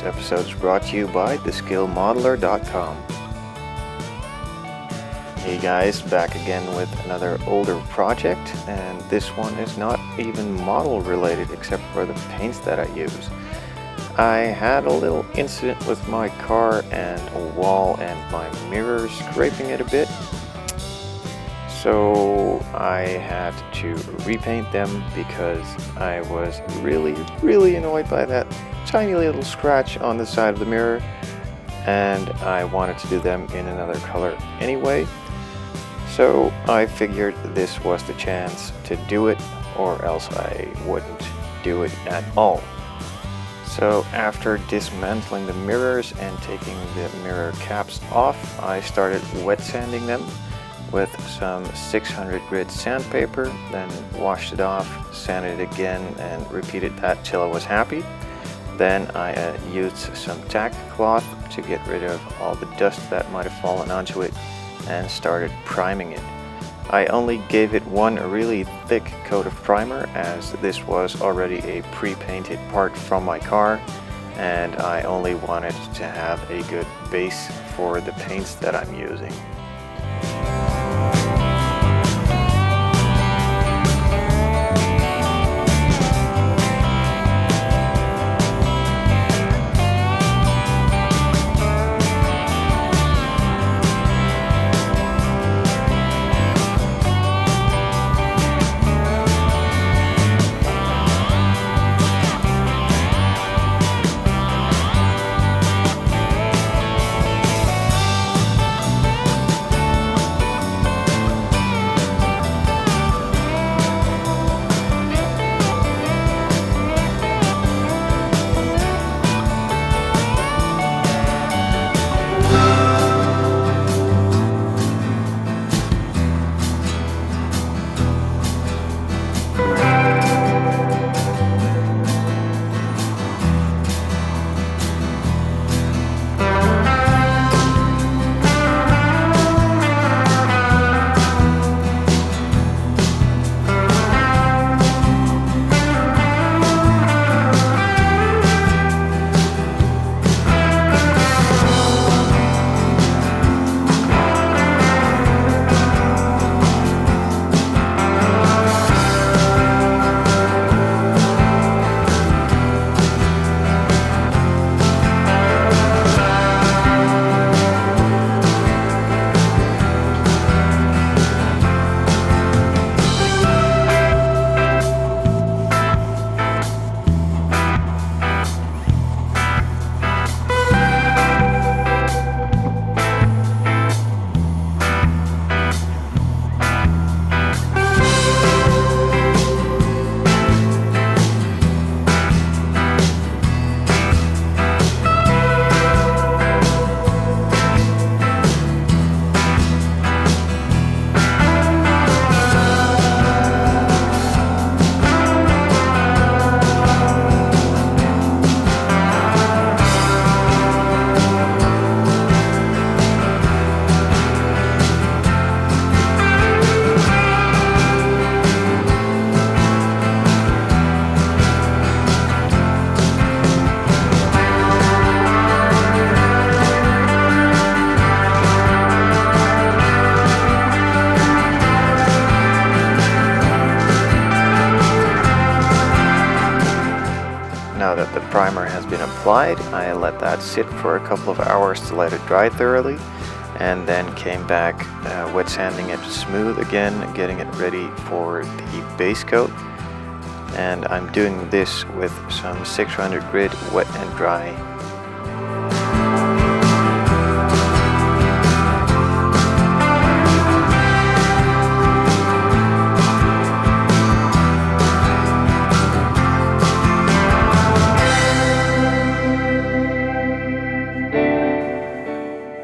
This episode is brought to you by theskillmodeler.com. Hey guys, back again with another older project, and this one is not even model related except for the paints that I use. I had a little incident with my car and a wall and my mirror scraping it a bit, so I had to repaint them because I was really annoyed by that tiny little scratch on the side of the mirror, and I wanted to do them in another color anyway. So I figured this was the chance to do it, or else I wouldn't do it at all. So after dismantling the mirrors and taking the mirror caps off, I started wet sanding them with some 600 grit sandpaper, then washed it off, sanded it again, and repeated that till I was happy. Then I used some tack cloth to get rid of all the dust that might have fallen onto it and started priming it. I only gave it one really thick coat of primer, as this was already a pre-painted part from my car, and I only wanted to have a good base for the paints that I'm using. Now that the primer has been applied, I let that sit for a couple of hours to let it dry thoroughly, and then came back wet sanding it smooth again, getting it ready for the base coat. And I'm doing this with some 600 grit wet and dry.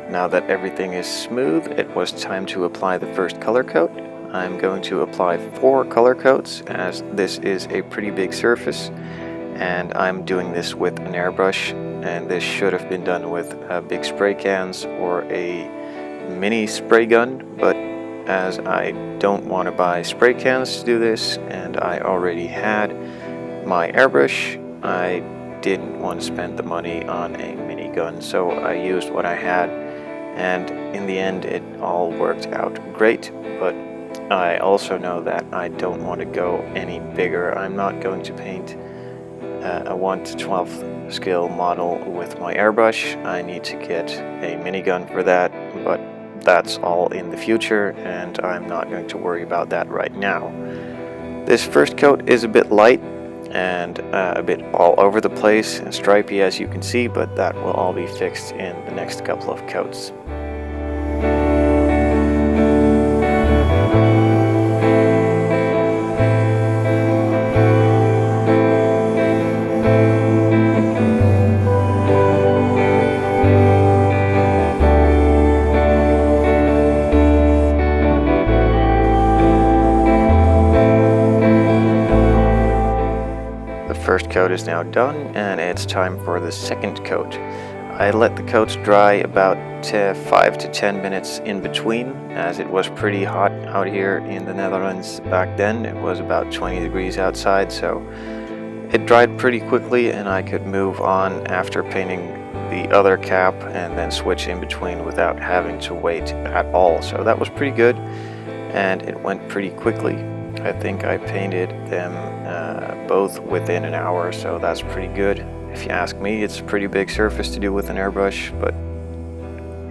Now that everything is smooth, it was time to apply the first color coat. I'm going to apply 4 color coats, as this is a pretty big surface, and I'm doing this with an airbrush, and this should have been done with big spray cans or a mini spray gun, but as I don't want to buy spray cans to do this, and I already had my airbrush, I didn't want to spend the money on a minigun, so I used what I had, and in the end it all worked out great. But I also know that I don't want to go any bigger. I'm not going to paint a 1 to 12th scale model with my airbrush. I need to get a minigun for that, but that's all in the future, and I'm not going to worry about that right now. This first coat is a bit light and a bit all over the place and stripy, as you can see, but that will all be fixed in the next couple of coats. First coat is now done, and it's time for the second coat. I let the coats dry about 5 to 10 minutes in between, as it was pretty hot out here in the Netherlands back then. It was about 20 degrees outside, so it dried pretty quickly and I could move on after painting the other cap and then switch in between without having to wait at all. So that was pretty good, and it went pretty quickly. I think I painted them both within an hour, so that's pretty good. If you ask me, it's a pretty big surface to do with an airbrush, but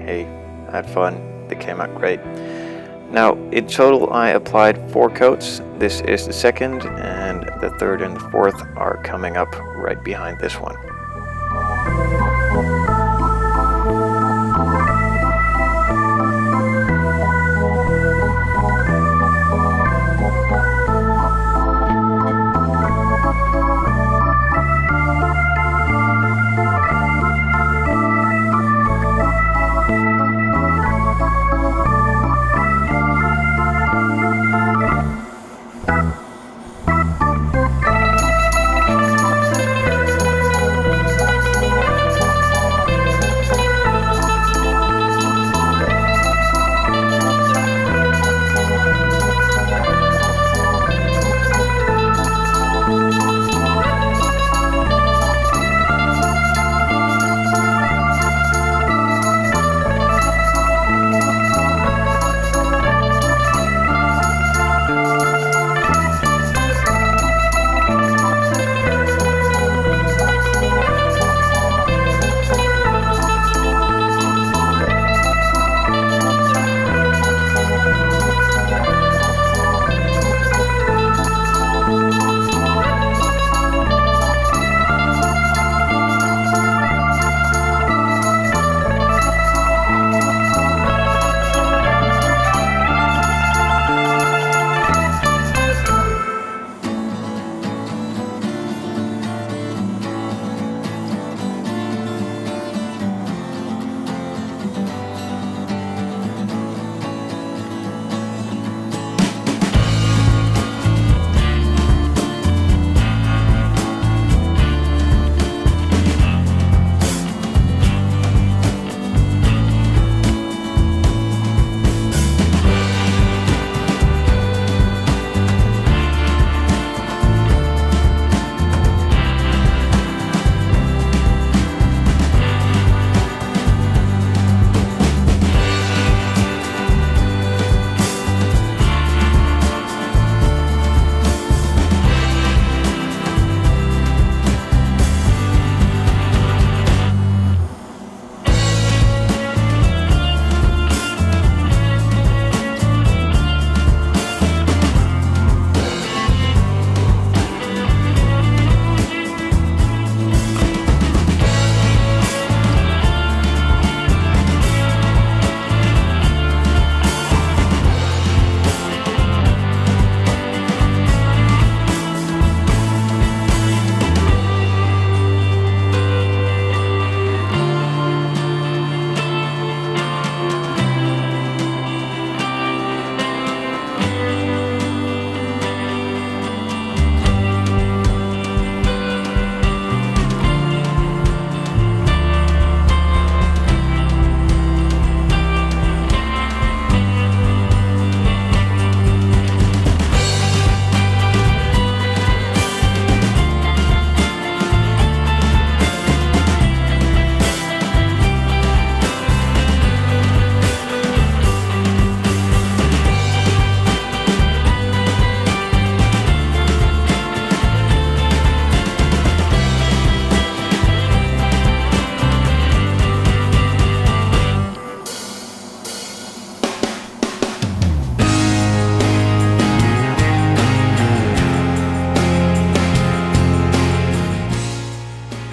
hey, I had fun. They came out great. Now, in total, I applied 4 coats. This is the second, and the third and the fourth are coming up right behind this one.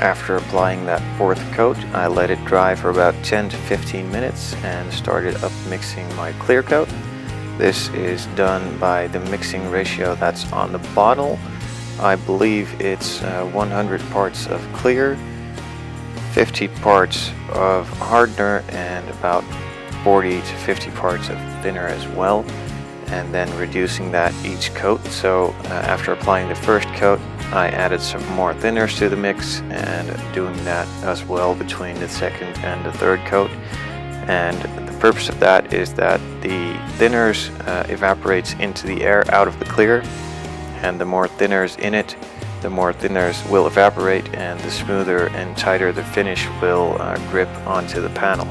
After applying that fourth coat, I let it dry for about 10 to 15 minutes and started up mixing my clear coat. This is done by the mixing ratio that's on the bottle. I believe it's 100 parts of clear, 50 parts of hardener, and about 40 to 50 parts of thinner as well, and then reducing that each coat. So after applying the first coat, I added some more thinners to the mix and doing that as well between the second and the third coat. And the purpose of that is that the thinners evaporates into the air out of the clear, and the more thinners in it, the more thinners will evaporate, and the smoother and tighter the finish will grip onto the panel.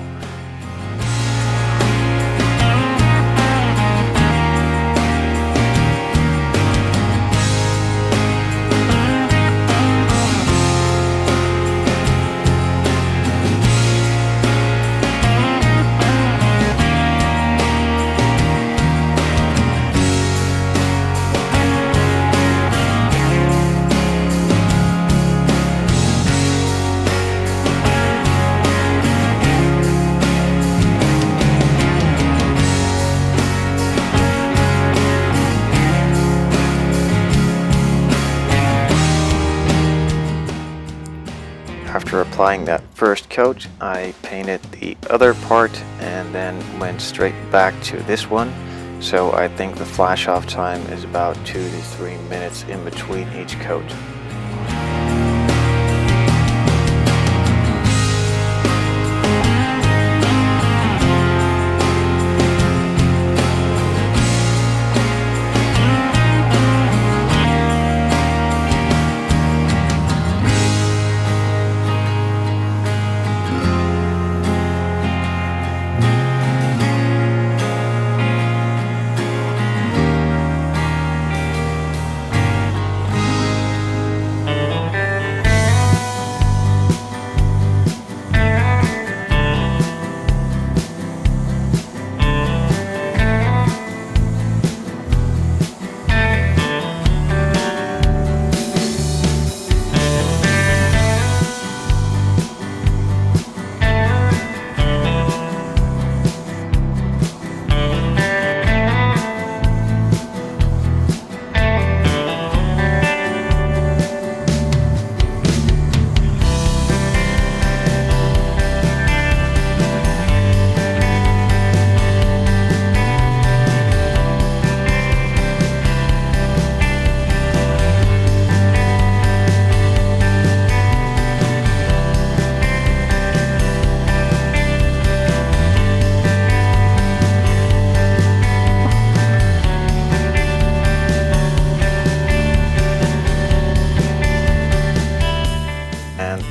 After applying that first coat, I painted the other part and then went straight back to this one. So I think the flash off time is about 2 to 3 minutes in between each coat.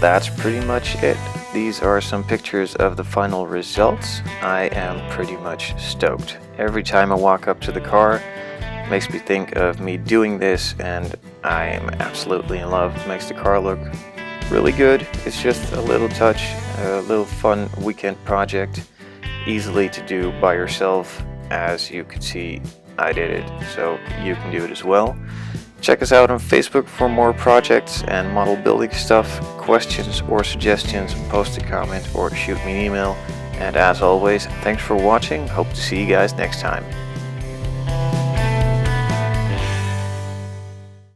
That's pretty much it. These are some pictures of the final results. I am pretty much stoked. Every time I walk up to the car, it makes me think of me doing this, and I am absolutely in love. It makes the car look really good. It's just a little touch, a little fun weekend project, easily to do by yourself. As you can see, I did it, so you can do it as well. Check us out on Facebook for more projects and model building stuff. Questions or suggestions, post a comment or shoot me an email. And as always, thanks for watching. Hope to see you guys next time.